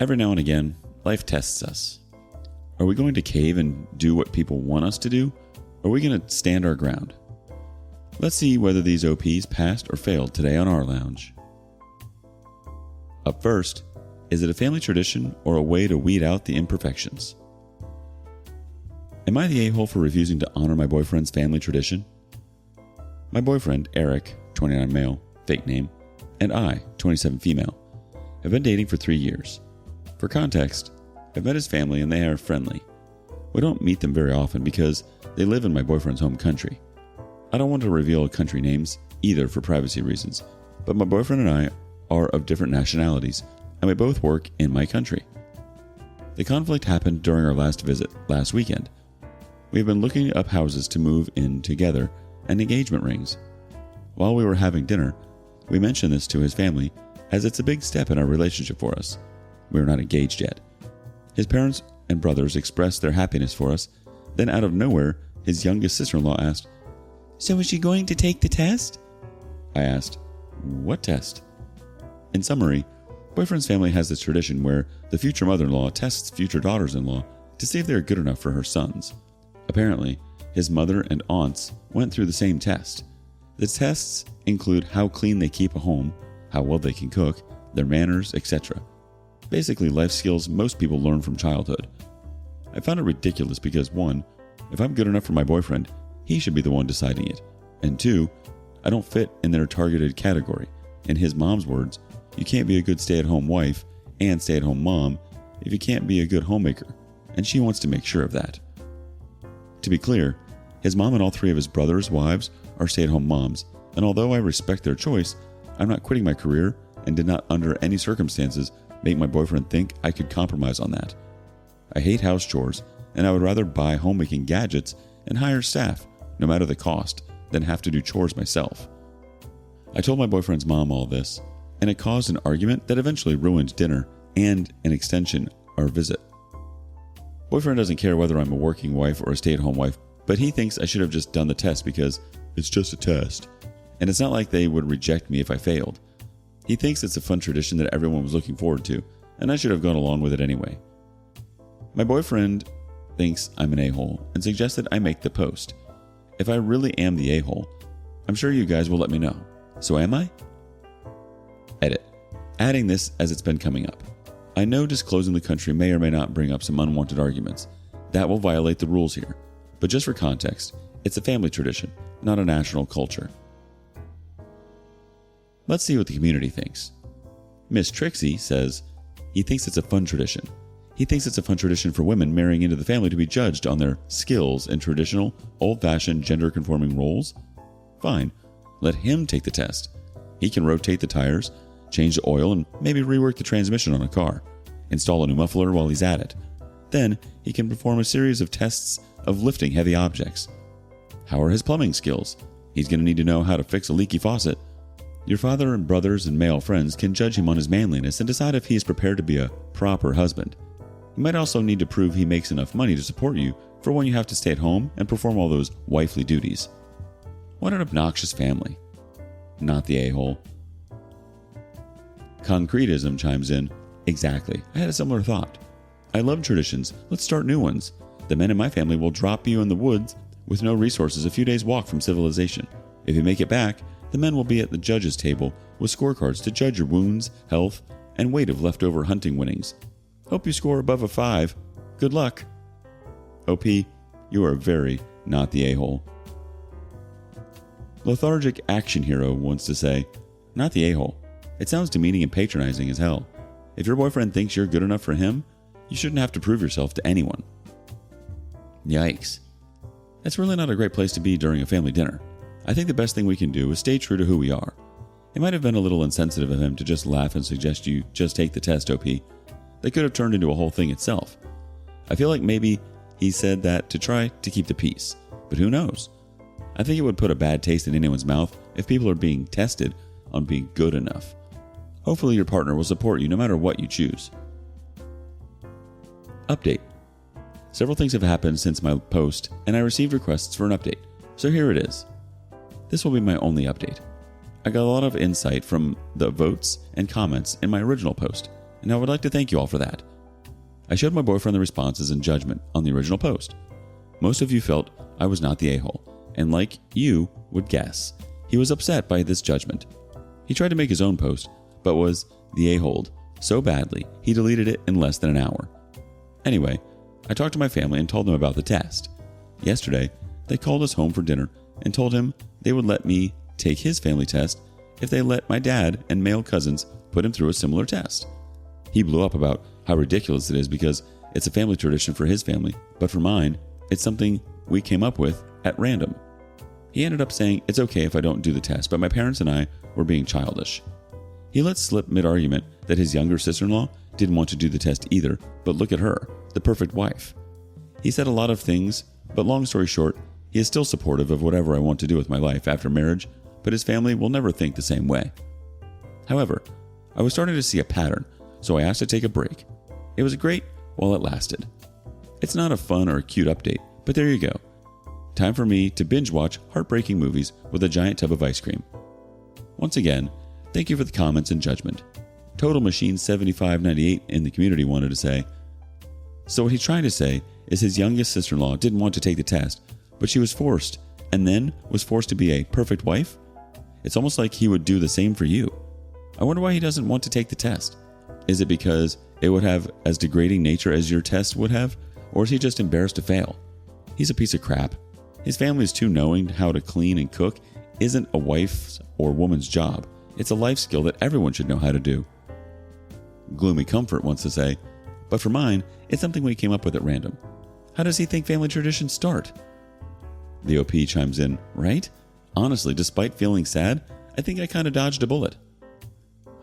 Every now and again, life tests us. Are we going to cave and do what people want us to do? Or are we going to stand our ground? Let's see whether these OPs passed or failed today on our lounge. Up first, is it a family tradition or a way to weed out the imperfections? Am I the a-hole for refusing to honor my boyfriend's family tradition? My boyfriend, Eric, 29 male, fake name, and I, 27 female, have been dating for 3 years. For context, I've met his family and they are friendly. We don't meet them very often because they live in my boyfriend's home country. I don't want to reveal country names either for privacy reasons, but my boyfriend and I are of different nationalities and we both work in my country. The conflict happened during our last visit last weekend. We have been looking up houses to move in together and engagement rings. While we were having dinner, we mentioned this to his family as it's a big step in our relationship for us. We are not engaged yet. His parents and brothers expressed their happiness for us. Then out of nowhere, his youngest sister-in-law asked, "So is she going to take the test?" I asked, "What test?" In summary, boyfriend's family has this tradition where the future mother-in-law tests future daughters-in-law to see if they are good enough for her sons. Apparently, his mother and aunts went through the same test. The tests include how clean they keep a home, how well they can cook, their manners, etc. Basically, life skills most people learn from childhood. I found it ridiculous because 1, if I'm good enough for my boyfriend, he should be the one deciding it. And 2, I don't fit in their targeted category. In his mom's words, you can't be a good stay-at-home wife and stay-at-home mom if you can't be a good homemaker, and she wants to make sure of that. To be clear, his mom and all 3 of his brothers' wives are stay-at-home moms, and although I respect their choice, I'm not quitting my career and did not under any circumstances make my boyfriend think I could compromise on that. I hate house chores, and I would rather buy homemaking gadgets and hire staff, no matter the cost, than have to do chores myself. I told my boyfriend's mom all this, and it caused an argument that eventually ruined dinner and, an extension, our visit. Boyfriend doesn't care whether I'm a working wife or a stay-at-home wife, but he thinks I should have just done the test because it's just a test. And it's not like they would reject me if I failed. He thinks it's a fun tradition that everyone was looking forward to, and I should have gone along with it anyway. My boyfriend thinks I'm an a-hole and suggested I make the post. If I really am the a-hole, I'm sure you guys will let me know. So am I? Edit. Adding this as it's been coming up. I know disclosing the country may or may not bring up some unwanted arguments. That will violate the rules here. But just for context, it's a family tradition, not a national culture. Let's see what the community thinks. Miss Trixie says, he thinks it's a fun tradition. He thinks it's a fun tradition for women marrying into the family to be judged on their skills in traditional, old-fashioned, gender-conforming roles. Fine, let him take the test. He can rotate the tires, change the oil, and maybe rework the transmission on a car. Install a new muffler while he's at it. Then he can perform a series of tests of lifting heavy objects. How are his plumbing skills? He's going to need to know how to fix a leaky faucet. Your father and brothers and male friends can judge him on his manliness and decide if he is prepared to be a proper husband. You might also need to prove he makes enough money to support you for when you have to stay at home and perform all those wifely duties. What an obnoxious family. Not the a-hole. Concretism chimes in. Exactly. I had a similar thought. I love traditions. Let's start new ones. The men in my family will drop you in the woods with no resources a few days' walk from civilization. If you make it back, the men will be at the judge's table with scorecards to judge your wounds, health, and weight of leftover hunting winnings. Hope you score above a 5. Good luck. OP, you are very not the a-hole. Lethargic Action Hero wants to say, not the a-hole. It sounds demeaning and patronizing as hell. If your boyfriend thinks you're good enough for him, you shouldn't have to prove yourself to anyone. Yikes. That's really not a great place to be during a family dinner. I think the best thing we can do is stay true to who we are. It might have been a little insensitive of him to just laugh and suggest you just take the test, OP. That could have turned into a whole thing itself. I feel like maybe he said that to try to keep the peace, but who knows? I think it would put a bad taste in anyone's mouth if people are being tested on being good enough. Hopefully your partner will support you no matter what you choose. Update. Several things have happened since my post, and I received requests for an update, so here it is. This will be my only update. I got a lot of insight from the votes and comments in my original post. and I would like to thank you all for that. I showed my boyfriend the responses and judgment on the original post. Most of you felt I was not the a-hole, and like you would guess, he was upset by this judgment. He tried to make his own post, but was the a-holed so badly he deleted it in less than an hour. Anyway, I talked to my family and told them about the test. Yesterday, they called us home for dinner and told him they would let me take his family test if they let my dad and male cousins put him through a similar test. He blew up about how ridiculous it is because it's a family tradition for his family, but for mine, it's something we came up with at random. He ended up saying it's okay if I don't do the test, but my parents and I were being childish. He let slip mid-argument that his younger sister-in-law didn't want to do the test either, but look at her, the perfect wife. He said a lot of things, but long story short, he is still supportive of whatever I want to do with my life after marriage, but his family will never think the same way. However, I was starting to see a pattern, so I asked to take a break. It was great while it lasted. It's not a fun or cute update, but there you go. Time for me to binge watch heartbreaking movies with a giant tub of ice cream. Once again, thank you for the comments and judgment. Total Machine 7598 in the community wanted to say, so what he's trying to say is his youngest sister-in-law didn't want to take the test, but she was forced, and then was forced to be a perfect wife? It's almost like he would do the same for you. I wonder why he doesn't want to take the test. Is it because it would have as degrading nature as your test would have, or is he just embarrassed to fail? He's a piece of crap. His family is too knowing how to clean and cook isn't a wife's or woman's job. It's a life skill that everyone should know how to do. Gloomy Comfort wants to say, but for mine, it's something we came up with at random. How does he think family traditions start? The OP chimes in, right? Honestly, despite feeling sad, I think I kind of dodged a bullet.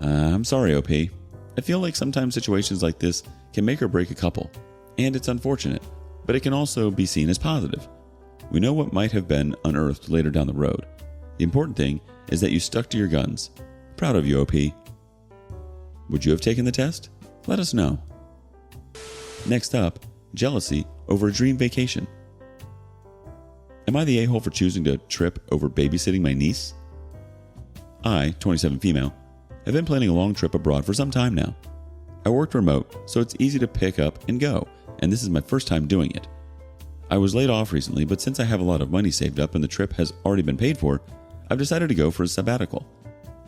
I'm sorry, OP. I feel like sometimes situations like this can make or break a couple, and it's unfortunate, but it can also be seen as positive. We know what might have been unearthed later down the road. The important thing is that you stuck to your guns. Proud of you, OP. Would you have taken the test? Let us know. Next up, jealousy over a dream vacation. Am I the a-hole for choosing to trip over babysitting my niece? I, 27 female, have been planning a long trip abroad for some time now. I worked remote, so it's easy to pick up and go, and this is my first time doing it. I was laid off recently, but since I have a lot of money saved up and the trip has already been paid for, I've decided to go for a sabbatical.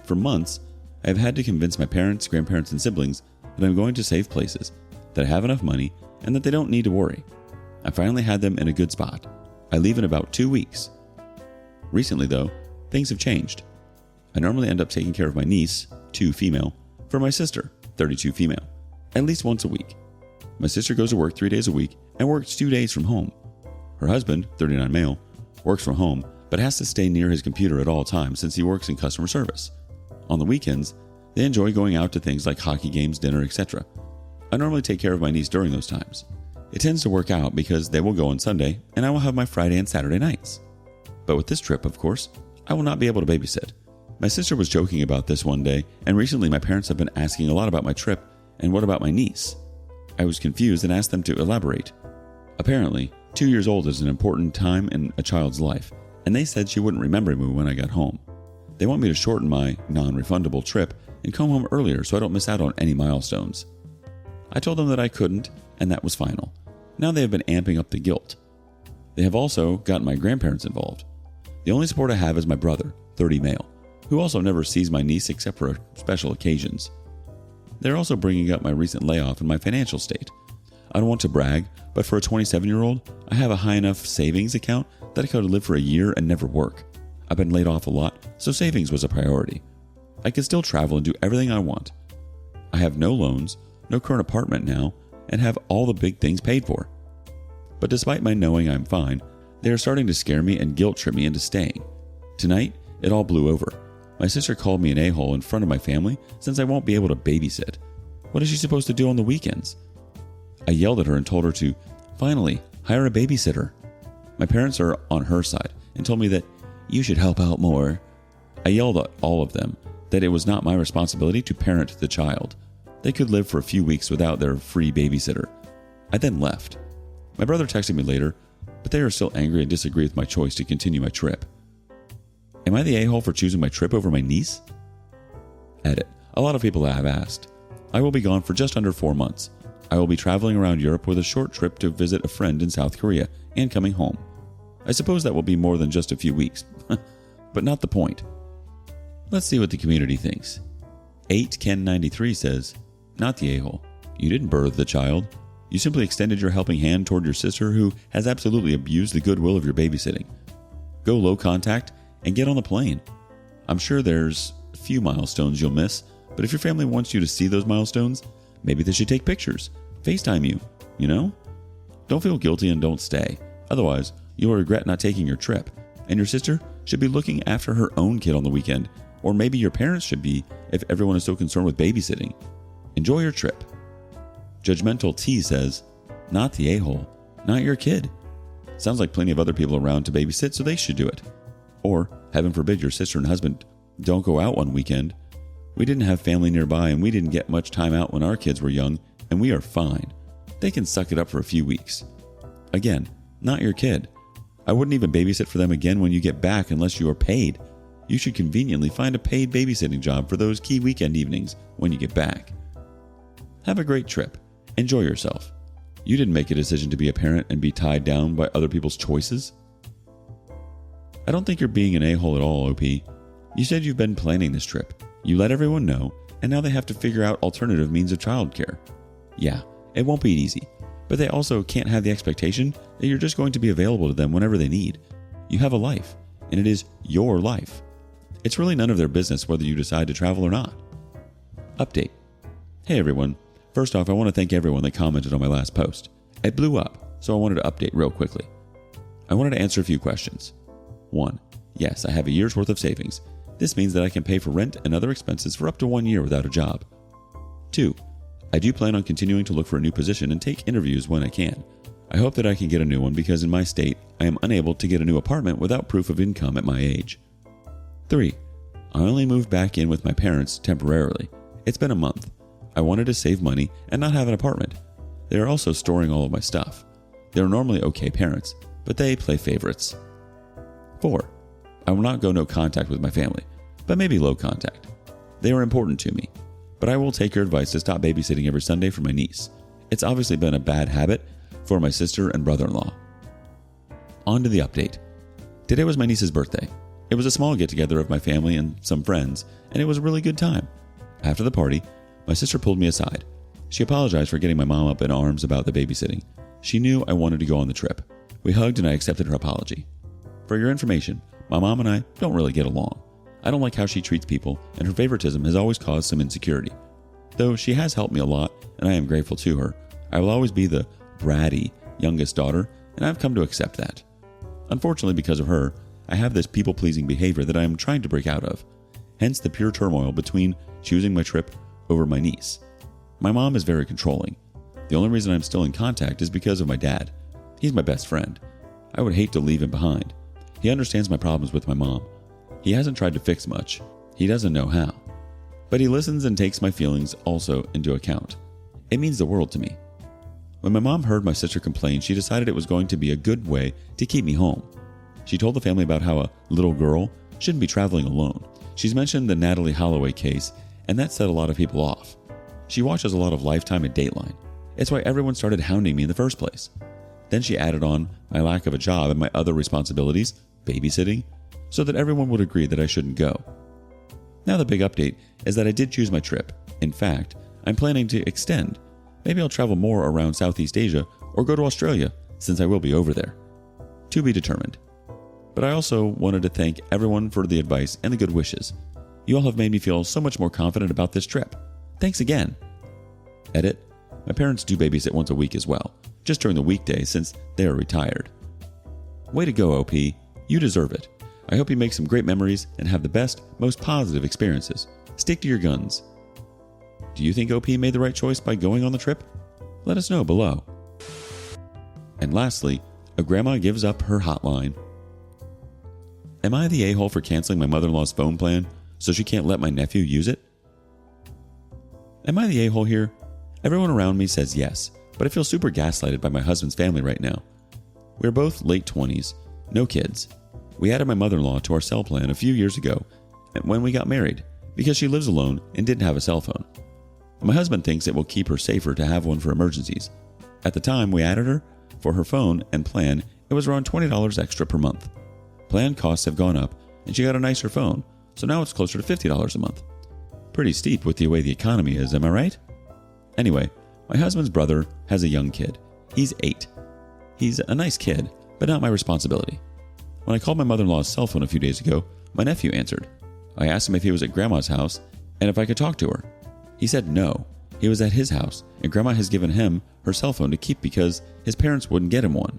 For months, I have had to convince my parents, grandparents, and siblings that I'm going to safe places, that I have enough money, and that they don't need to worry. I finally had them in a good spot. I leave in about 2 weeks. Recently, though, things have changed. I normally end up taking care of my niece, 2 female, for my sister, 32 female, at least once a week. My sister goes to work 3 days a week and works 2 days from home. Her husband, 39 male, works from home but has to stay near his computer at all times since he works in customer service. On the weekends, they enjoy going out to things like hockey games, dinner, etc. I normally take care of my niece during those times. It tends to work out because they will go on Sunday and I will have my Friday and Saturday nights. But with this trip, of course, I will not be able to babysit. My sister was joking about this one day, and recently my parents have been asking a lot about my trip and what about my niece. I was confused and asked them to elaborate. Apparently, 2 years old is an important time in a child's life, and they said she wouldn't remember me when I got home. They want me to shorten my non-refundable trip and come home earlier so I don't miss out on any milestones. I told them that I couldn't, and that was final. Now they have been amping up the guilt. They have also gotten my grandparents involved. The only support I have is my brother, 30 male, who also never sees my niece except for special occasions. They're also bringing up my recent layoff and my financial state. I don't want to brag, but for a 27-year-old, I have a high enough savings account that I could live for a year and never work. I've been laid off a lot, so savings was a priority. I can still travel and do everything I want. I have no loans, no current apartment now, and have all the big things paid for. But despite my knowing I'm fine, they are starting to scare me and guilt trip me into staying. Tonight, it all blew over. My sister called me an a-hole in front of my family since I won't be able to babysit. What is she supposed to do on the weekends? I yelled at her and told her to, finally, hire a babysitter. My parents are on her side and told me that you should help out more. I yelled at all of them that it was not my responsibility to parent the child. They could live for a few weeks without their free babysitter. I then left. My brother texted me later, but they are still angry and disagree with my choice to continue my trip. Am I the a-hole for choosing my trip over my niece? Edit. A lot of people have asked. I will be gone for just under 4 months. I will be traveling around Europe with a short trip to visit a friend in South Korea and coming home. I suppose that will be more than just a few weeks, but not the point. Let's see what the community thinks. 8Ken93 says, not the a-hole. You didn't birth the child. You simply extended your helping hand toward your sister who has absolutely abused the goodwill of your babysitting. Go low contact and get on the plane. I'm sure there's a few milestones you'll miss, but if your family wants you to see those milestones, maybe they should take pictures, FaceTime you, you know? Don't feel guilty and don't stay. Otherwise, you'll regret not taking your trip, and your sister should be looking after her own kid on the weekend, or maybe your parents should be if everyone is so concerned with babysitting. Enjoy your trip. Judgmental T says, not the a-hole, not your kid. Sounds like plenty of other people around to babysit, so they should do it. Or, heaven forbid your sister and husband don't go out one weekend. We didn't have family nearby and we didn't get much time out when our kids were young, and we are fine. They can suck it up for a few weeks. Again, not your kid. I wouldn't even babysit for them again when you get back unless you are paid. You should conveniently find a paid babysitting job for those key weekend evenings when you get back. Have a great trip. Enjoy yourself. You didn't make a decision to be a parent and be tied down by other people's choices. I don't think you're being an a-hole at all, OP. You said you've been planning this trip. You let everyone know, and now they have to figure out alternative means of childcare. Yeah, it won't be easy, but they also can't have the expectation that you're just going to be available to them whenever they need. You have a life, and it is your life. It's really none of their business whether you decide to travel or not. Update. Hey everyone. First off, I want to thank everyone that commented on my last post. It blew up, so I wanted to update real quickly. I wanted to answer a few questions. 1. Yes, I have a year's worth of savings. This means that I can pay for rent and other expenses for up to 1 year without a job. 2. I do plan on continuing to look for a new position and take interviews when I can. I hope that I can get a new one because in my state, I am unable to get a new apartment without proof of income at my age. 3. I only moved back in with my parents temporarily. It's been a month. I wanted to save money and not have an apartment. They are also storing all of my stuff. They are normally okay parents, but they play favorites. 4. I will not go no contact with my family, but maybe low contact. They are important to me, but I will take your advice to stop babysitting every Sunday for my niece. It's obviously been a bad habit for my sister and brother-in-law. On to the update. Today was my niece's birthday. It was a small get-together of my family and some friends, and it was a really good time. After the party, my sister pulled me aside. She apologized for getting my mom up in arms about the babysitting. She knew I wanted to go on the trip. We hugged and I accepted her apology. For your information, my mom and I don't really get along. I don't like how she treats people, and her favoritism has always caused some insecurity. Though she has helped me a lot, and I am grateful to her, I will always be the bratty youngest daughter, and I've come to accept that. Unfortunately, because of her, I have this people-pleasing behavior that I am trying to break out of. Hence the pure turmoil between choosing my trip over my niece. My mom is very controlling. The only reason I'm still in contact is because of my dad. He's my best friend. I would hate to leave him behind. He understands my problems with my mom. He hasn't tried to fix much. He doesn't know how. But he listens and takes my feelings also into account. It means the world to me. When my mom heard my sister complain, she decided it was going to be a good way to keep me home. She told the family about how a little girl shouldn't be traveling alone. She's mentioned the Natalie Holloway case, and that set a lot of people off. She watches a lot of Lifetime and Dateline. It's why everyone started hounding me in the first place. Then she added on my lack of a job and my other responsibilities, babysitting, so that everyone would agree that I shouldn't go. Now the big update is that I did choose my trip. In fact, I'm planning to extend. Maybe I'll travel more around Southeast Asia or go to Australia, since I will be over there. To be determined. But I also wanted to thank everyone for the advice and the good wishes. You all have made me feel so much more confident about this trip. Thanks again. Edit. My parents do babysit once a week as well, just during the weekdays since they are retired. Way to go, OP. You deserve it. I hope you make some great memories and have the best, most positive experiences. Stick to your guns. Do you think OP made the right choice by going on the trip? Let us know below. And lastly, a grandma gives up her hotline. Am I the a-hole for canceling my mother-in-law's phone plan so she can't let my nephew use it? Am I the a-hole here? Everyone around me says yes, but I feel super gaslighted by my husband's family right now. We're both late 20s, no kids. We added my mother-in-law to our cell plan a few years ago when we got married because she lives alone and didn't have a cell phone. My husband thinks it will keep her safer to have one for emergencies. At the time we added her, for her phone and plan, it was around $20 extra per month. Plan costs have gone up, and she got a nicer phone, so now it's closer to $50 a month. Pretty steep with the way the economy is, am I right? Anyway, my husband's brother has a young kid. He's 8. He's a nice kid, but not my responsibility. When I called my mother-in-law's cell phone a few days ago, my nephew answered. I asked him if he was at Grandma's house and if I could talk to her. He said no. He was at his house, and Grandma has given him her cell phone to keep because his parents wouldn't get him one.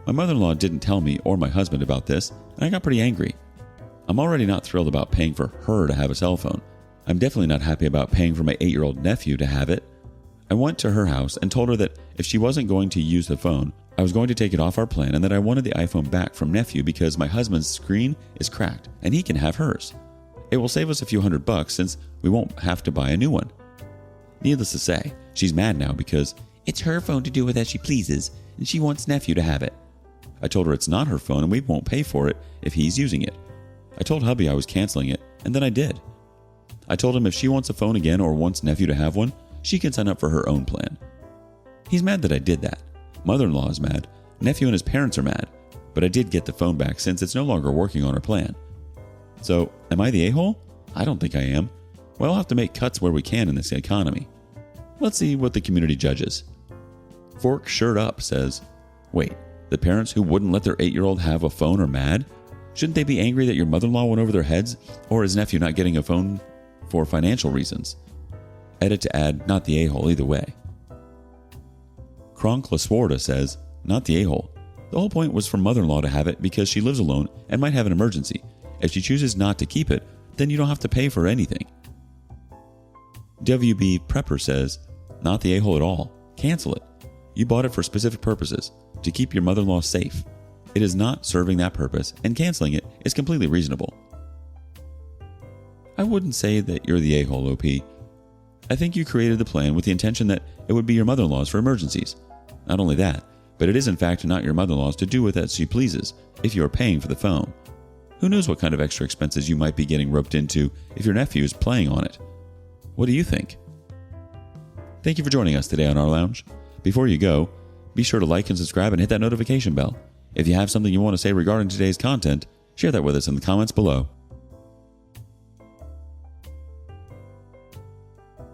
My mother-in-law didn't tell me or my husband about this, and I got pretty angry. I'm already not thrilled about paying for her to have a cell phone. I'm definitely not happy about paying for my 8-year-old nephew to have it. I went to her house and told her that if she wasn't going to use the phone, I was going to take it off our plan and that I wanted the iPhone back from nephew because my husband's screen is cracked and he can have hers. It will save us a few $100 since we won't have to buy a new one. Needless to say, she's mad now because it's her phone to do with as she pleases and she wants nephew to have it. I told her it's not her phone and we won't pay for it if he's using it. I told hubby I was canceling it, and then I did. I told him if she wants a phone again or wants nephew to have one, she can sign up for her own plan. He's mad that I did that. Mother-in-law is mad. Nephew and his parents are mad. But I did get the phone back since it's no longer working on our plan. So, am I the a-hole? I don't think I am. We'll have to make cuts where we can in this economy. Let's see what the community judges. Fork Shirt Up says, wait, the parents who wouldn't let their 8-year-old have a phone are mad? Shouldn't they be angry that your mother-in-law went over their heads? Or is nephew not getting a phone for financial reasons? Edit to add, not the a-hole either way. Kronk Laswarda says, not the a-hole. The whole point was for mother-in-law to have it because she lives alone and might have an emergency. If she chooses not to keep it, then you don't have to pay for anything. WB Prepper says, not the a-hole at all. Cancel it. You bought it for specific purposes, to keep your mother-in-law safe. It is not serving that purpose, and canceling it is completely reasonable. I wouldn't say that you're the a-hole, OP. I think you created the plan with the intention that it would be your mother-in-law's for emergencies. Not only that, but it is in fact not your mother-in-law's to do with as she pleases if you are paying for the phone. Who knows what kind of extra expenses you might be getting roped into if your nephew is playing on it. What do you think? Thank you for joining us today on Our Lounge. Before you go, be sure to like and subscribe and hit that notification bell. If you have something you want to say regarding today's content, share that with us in the comments below.